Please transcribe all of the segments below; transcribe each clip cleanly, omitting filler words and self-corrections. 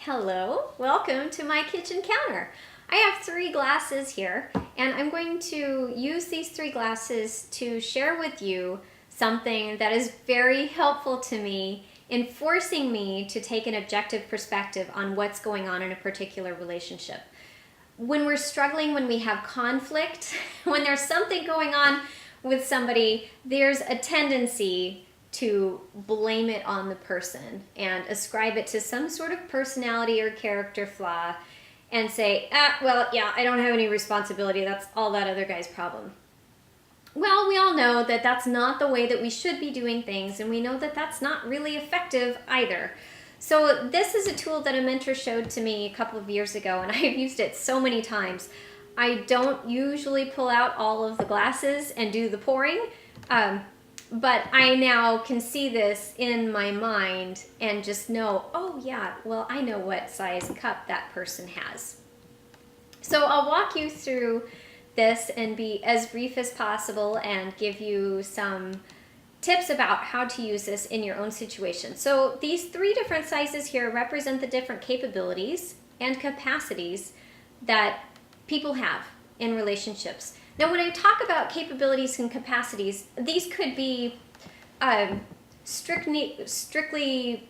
Hello, welcome to my kitchen counter. I have 3 glasses here, and I'm going to use these 3 glasses to share with you something that is very helpful to me in forcing me to take an objective perspective on what's going on in a particular relationship. When we're struggling, when we have conflict, when there's something going on with somebody, there's a tendency to blame it on the person and ascribe it to some sort of personality or character flaw and say, well, yeah, I don't have any responsibility. That's all that other guy's problem. Well, we all know that that's not the way that we should be doing things, and we know that that's not really effective either. So this is a tool that a mentor showed to me a couple of years ago, and I've used it so many times. I don't usually pull out all of the glasses and do the pouring, but I now can see this in my mind and just know, oh yeah, well, I know what size cup that person has. So I'll walk you through this and be as brief as possible and give you some tips about how to use this in your own situation. So these 3 different sizes here represent the different capabilities and capacities that people have in relationships. Now, when I talk about capabilities and capacities, these could be strictly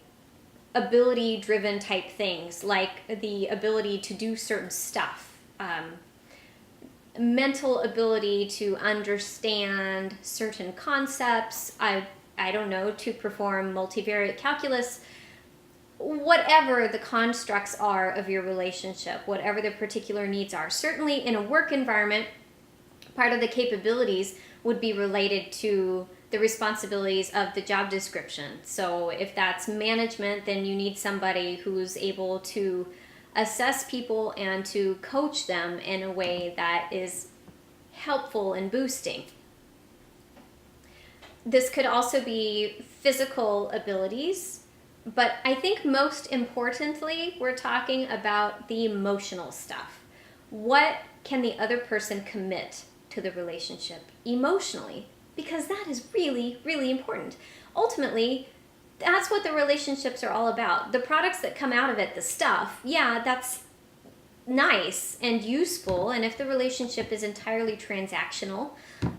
ability-driven type things, like the ability to do certain stuff, mental ability to understand certain concepts, I don't know, to perform multivariate calculus, whatever the constructs are of your relationship, whatever the particular needs are. Certainly in a work environment, part of the capabilities would be related to the responsibilities of the job description. So if that's management, then you need somebody who's able to assess people and to coach them in a way that is helpful and boosting. This could also be physical abilities, but I think most importantly, we're talking about the emotional stuff. What can the other person commit to the relationship emotionally? Because that is really, really important. Ultimately, that's what the relationships are all about. The products that come out of it, the stuff, yeah, that's nice and useful. And if the relationship is entirely transactional,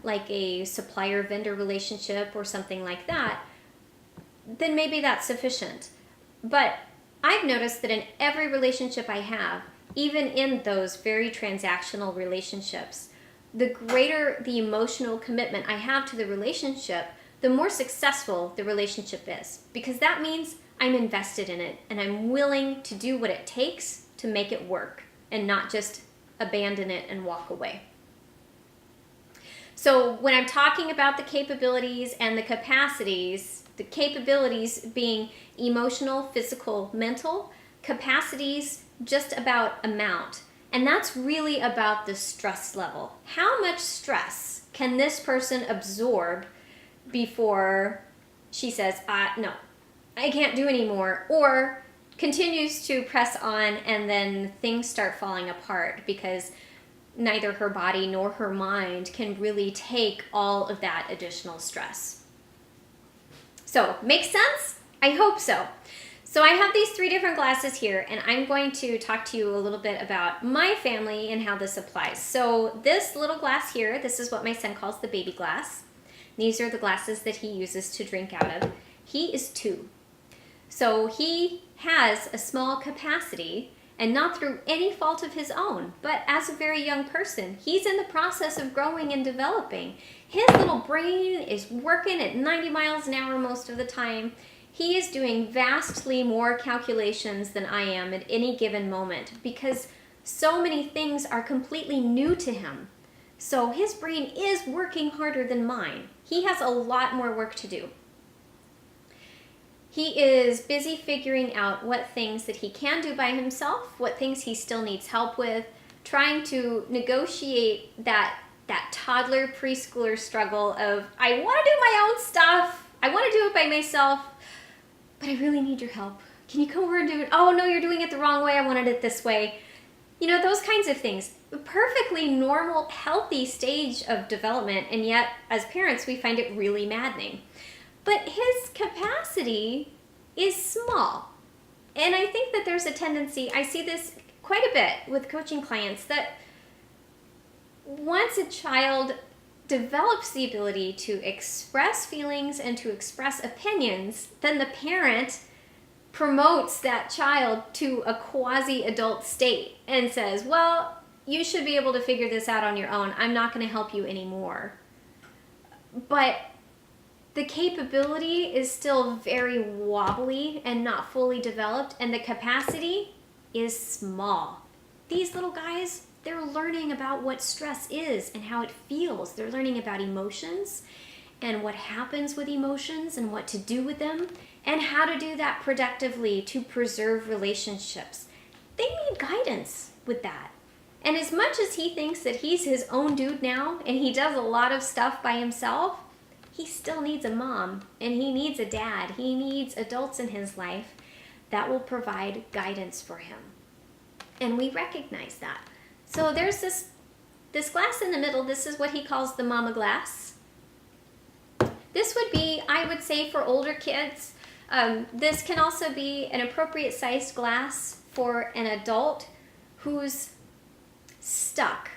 like a supplier-vendor relationship or something like that, then maybe that's sufficient. But I've noticed that in every relationship I have, even in those very transactional relationships, the greater the emotional commitment I have to the relationship, the more successful the relationship is. Because that means I'm invested in it and I'm willing to do what it takes to make it work and not just abandon it and walk away. So when I'm talking about the capabilities and the capacities being emotional, physical, mental, capacities just about amount. And that's really about the stress level. How much stress can this person absorb before she says, no, I can't do anymore, or continues to press on and then things start falling apart because neither her body nor her mind can really take all of that additional stress. So, makes sense? I hope so. So I have these 3 different glasses here, and I'm going to talk to you a little bit about my family and how this applies. So this little glass here, this is what my son calls the baby glass. These are the glasses that he uses to drink out of. He is 2. So he has a small capacity, and not through any fault of his own, but as a very young person. He's in the process of growing and developing. His little brain is working at 90 miles an hour most of the time. He is doing vastly more calculations than I am at any given moment because so many things are completely new to him. So his brain is working harder than mine. He has a lot more work to do. He is busy figuring out what things that he can do by himself, what things he still needs help with, trying to negotiate that toddler preschooler struggle of, I want to do my own stuff, I want to do it by myself, but I really need your help. Can you come over and do it? Oh, no, you're doing it the wrong way. I wanted it this way. You know, those kinds of things. A perfectly normal, healthy stage of development, and yet, as parents, we find it really maddening. But his capacity is small. And I think that there's a tendency, I see this quite a bit with coaching clients, that once a child develops the ability to express feelings and to express opinions, then the parent promotes that child to a quasi-adult state and says, well, you should be able to figure this out on your own. I'm not going to help you anymore. But the capability is still very wobbly and not fully developed, and the capacity is small. These little guys, they're learning about what stress is and how it feels. They're learning about emotions and what happens with emotions and what to do with them and how to do that productively to preserve relationships. They need guidance with that. And as much as he thinks that he's his own dude now and he does a lot of stuff by himself, he still needs a mom and he needs a dad. He needs adults in his life that will provide guidance for him. And we recognize that. So there's this glass in the middle. This is what he calls the mama glass. This would be, I would say, for older kids. This can also be an appropriate sized glass for an adult who's stuck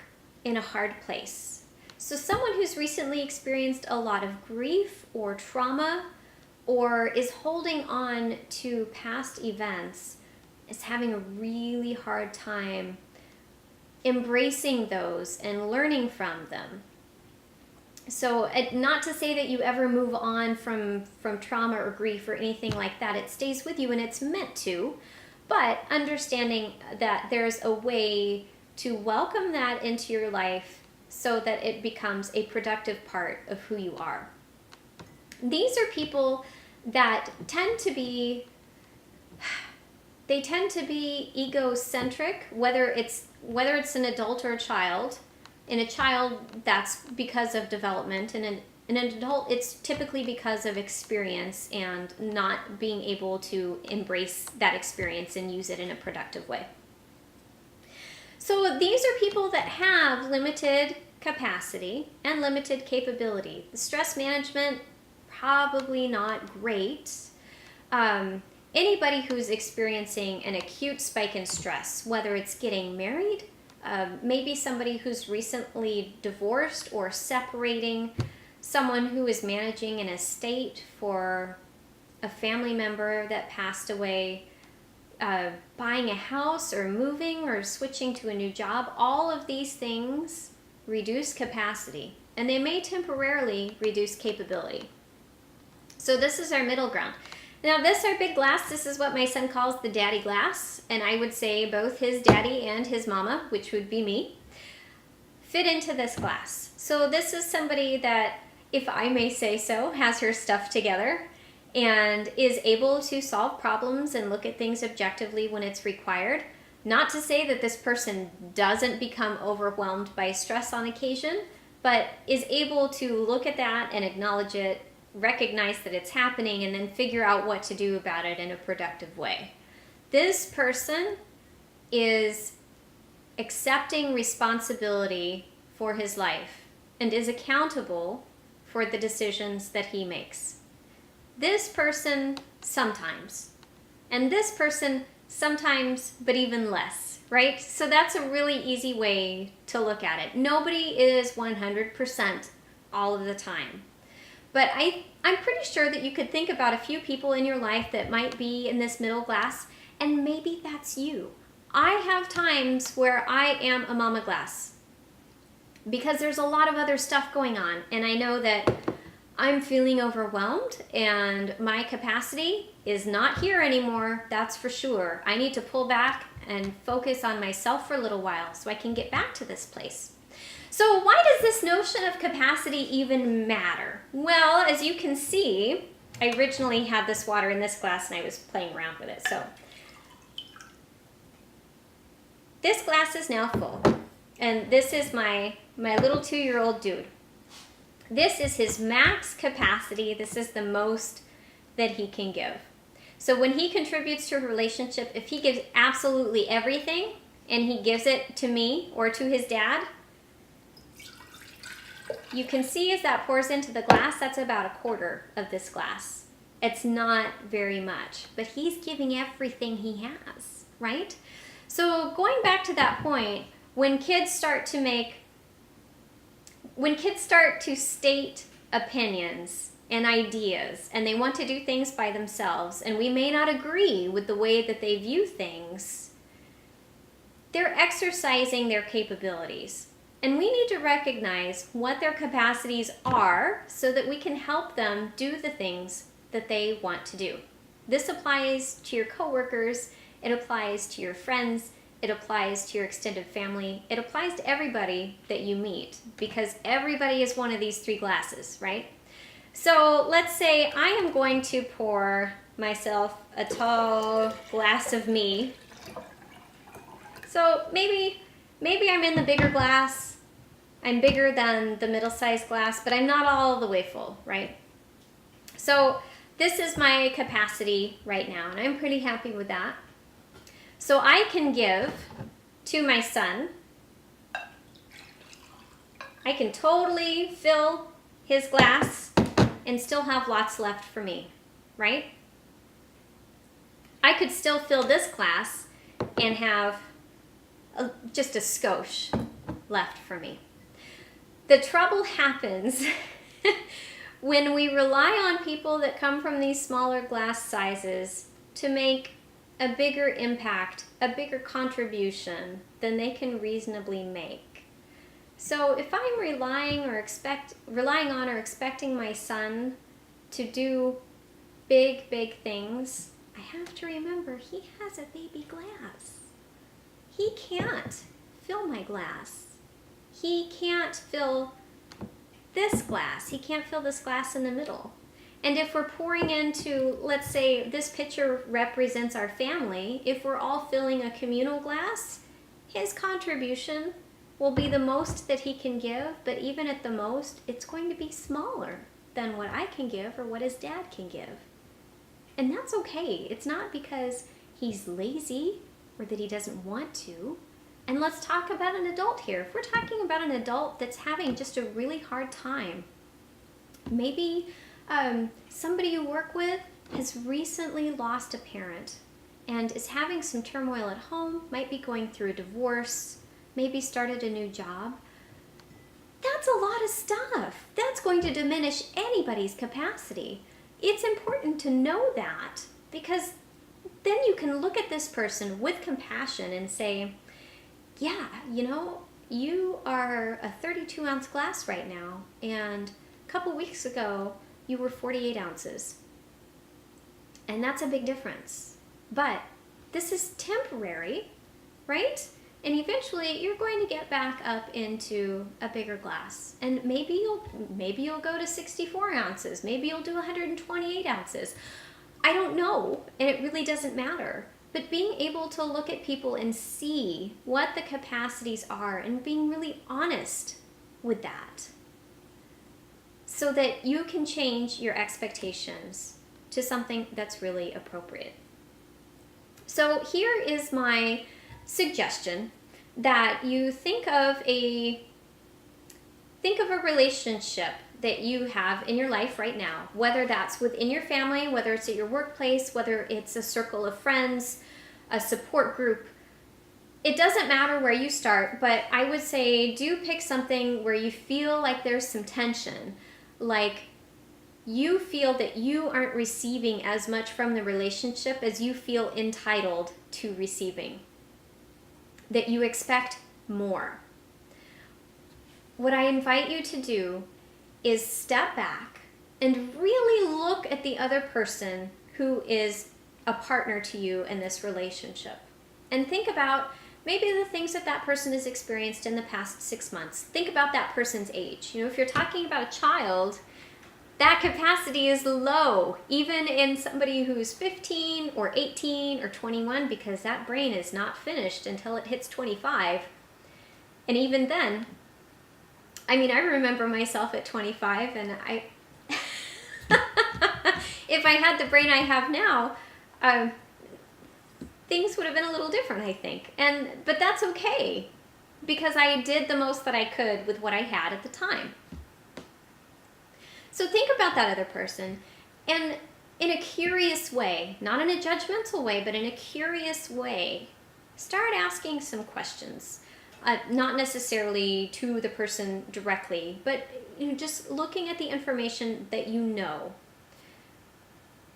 in a hard place. So someone who's recently experienced a lot of grief or trauma or is holding on to past events is having a really hard time embracing those and learning from them. So not to say that you ever move on from trauma or grief or anything like that. It stays with you and it's meant to, but understanding that there's a way to welcome that into your life so that it becomes a productive part of who you are. These are people that tend to be egocentric, whether it's an adult or a child. In a child, that's because of development, and in an adult, it's typically because of experience and not being able to embrace that experience and use it in a productive way. So these are people that have limited capacity and limited capability. The stress management, probably not great. Anybody who's experiencing an acute spike in stress, whether it's getting married, maybe somebody who's recently divorced or separating, someone who is managing an estate for a family member that passed away, buying a house or moving or switching to a new job, all of these things reduce capacity and they may temporarily reduce capability. So this is our middle ground. Now this, our big glass, this is what my son calls the daddy glass, and I would say both his daddy and his mama, which would be me, fit into this glass. So this is somebody that, if I may say so, has her stuff together and is able to solve problems and look at things objectively when it's required. Not to say that this person doesn't become overwhelmed by stress on occasion, but is able to look at that and acknowledge it, recognize that it's happening, and then figure out what to do about it in a productive way. This person is accepting responsibility for his life and is accountable for the decisions that he makes. This person sometimes, and this person sometimes, but even less, right? So that's a really easy way to look at it. Nobody is 100% all of the time. But I'm pretty sure that you could think about a few people in your life that might be in this middle glass, and maybe that's you. I have times where I am a mama glass because there's a lot of other stuff going on, and I know that I'm feeling overwhelmed and my capacity is not here anymore, that's for sure. I need to pull back and focus on myself for a little while so I can get back to this place. So why does this notion of capacity even matter? Well, as you can see, I originally had this water in this glass and I was playing around with it. So this glass is now full, and this is my little 2-year-old dude. This is his max capacity. This is the most that he can give. So when he contributes to a relationship, if he gives absolutely everything and he gives it to me or to his dad, you can see as that pours into the glass, that's about 1/4 of this glass. It's not very much, but he's giving everything he has, right? So going back to that point, when kids start to state opinions and ideas, and they want to do things by themselves, and we may not agree with the way that they view things, they're exercising their capabilities. And we need to recognize what their capacities are so that we can help them do the things that they want to do. This applies to your coworkers, it applies to your friends, it applies to your extended family, it applies to everybody that you meet, because everybody is one of these 3 glasses, right? So let's say I am going to pour myself a tall glass of me. So maybe I'm in the bigger glass. I'm bigger than the middle-sized glass, but I'm not all the way full, right? So this is my capacity right now, and I'm pretty happy with that. So I can give to my son. I can totally fill his glass and still have lots left for me, right? I could still fill this glass and have just a skosh left for me. The trouble happens when we rely on people that come from these smaller glass sizes to make a bigger impact, a bigger contribution than they can reasonably make. So if I'm relying on or expecting my son to do big things, I have to remember he has a baby glass. He can't fill my glass. He can't fill this glass. He can't fill this glass in the middle. And if we're pouring into, let's say this picture represents our family, if we're all filling a communal glass, his contribution will be the most that he can give, but even at the most, it's going to be smaller than what I can give or what his dad can give. And that's okay. It's not because he's lazy or that he doesn't want to. And let's talk about an adult here. If we're talking about an adult that's having just a really hard time, maybe somebody you work with has recently lost a parent and is having some turmoil at home, might be going through a divorce, maybe started a new job. That's a lot of stuff. That's going to diminish anybody's capacity. It's important to know that, because then you can look at this person with compassion and say, yeah, you are a 32-ounce glass right now, and a couple weeks ago you were 48 ounces. And that's a big difference. But this is temporary, right? And eventually you're going to get back up into a bigger glass. And maybe you'll go to 64 ounces. Maybe you'll do 128 ounces. I don't know, and it really doesn't matter. But being able to look at people and see what the capacities are and being really honest with that, so that you can change your expectations to something that's really appropriate. So here is my suggestion, that you think of a relationship that you have in your life right now, whether that's within your family, whether it's at your workplace, whether it's a circle of friends, a support group. It doesn't matter where you start, but I would say do pick something where you feel like there's some tension, like you feel that you aren't receiving as much from the relationship as you feel entitled to receiving, that you expect more. What I invite you to do is step back and really look at the other person who is a partner to you in this relationship. And think about maybe the things that person has experienced in the past 6 months. Think about that person's age. If you're talking about a child, that capacity is low, even in somebody who's 15 or 18 or 21, because that brain is not finished until it hits 25. And even then, I remember myself at 25, and if I had the brain I have now, things would have been a little different, I think. But that's okay, because I did the most that I could with what I had at the time. So think about that other person, and in a curious way, not in a judgmental way, but in a curious way, start asking some questions. Not necessarily to the person directly, but just looking at the information that you know.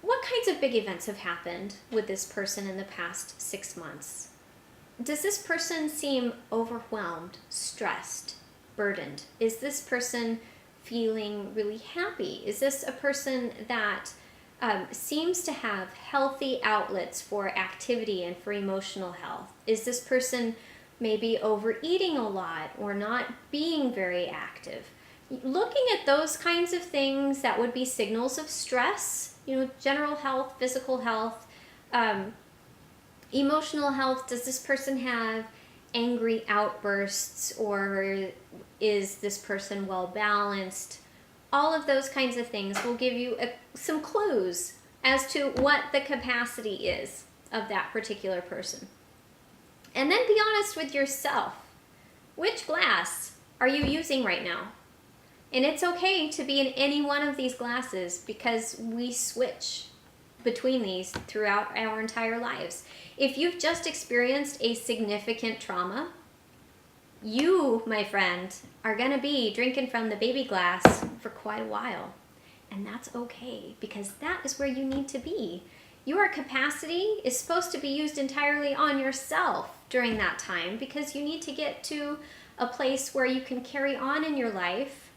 What kinds of big events have happened with this person in the past 6 months? Does this person seem overwhelmed, stressed, burdened? Is this person feeling really happy? Is this a person that seems to have healthy outlets for activity and for emotional health? Is this person maybe overeating a lot or not being very active? Looking at those kinds of things that would be signals of stress, general health, physical health, emotional health. Does this person have angry outbursts, or is this person well balanced? All of those kinds of things will give you some clues as to what the capacity is of that particular person. And then be honest with yourself. Which glass are you using right now? And it's okay to be in any one of these glasses, because we switch between these throughout our entire lives. If you've just experienced a significant trauma, you, my friend, are going to be drinking from the baby glass for quite a while. And that's okay, because that is where you need to be. Your capacity is supposed to be used entirely on yourself during that time, because you need to get to a place where you can carry on in your life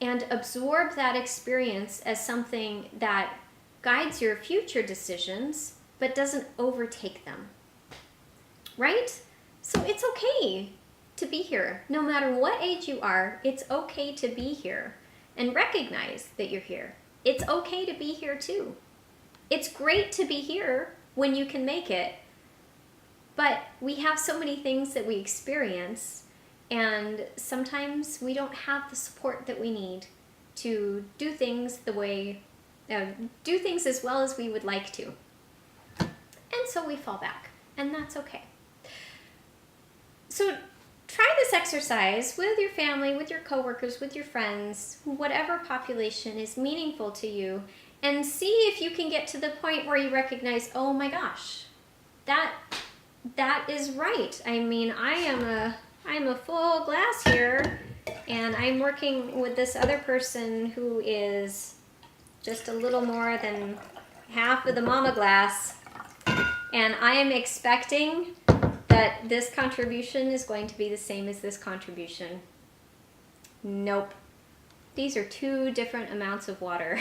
and absorb that experience as something that guides your future decisions, but doesn't overtake them. Right? So it's okay to be here. No matter what age you are, it's okay to be here. And recognize that you're here. It's okay to be here too. It's great to be here when you can make it, but we have so many things that we experience, and sometimes we don't have the support that we need to do things do things as well as we would like to. And so we fall back, and that's okay. So try this exercise with your family, with your coworkers, with your friends, whatever population is meaningful to you, and see if you can get to the point where you recognize, oh my gosh, that is right. I mean, I'm a full glass here, and I'm working with this other person who is just a little more than half of the mama glass, and I am expecting that this contribution is going to be the same as this contribution. Nope. These are 2 different amounts of water.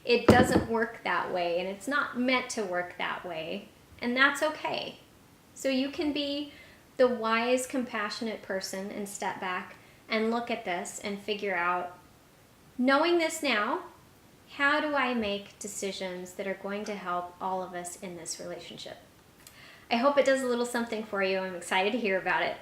It doesn't work that way, and it's not meant to work that way, and that's okay. So you can be the wise, compassionate person and step back and look at this and figure out, knowing this now, how do I make decisions that are going to help all of us in this relationship? I hope it does a little something for you. I'm excited to hear about it.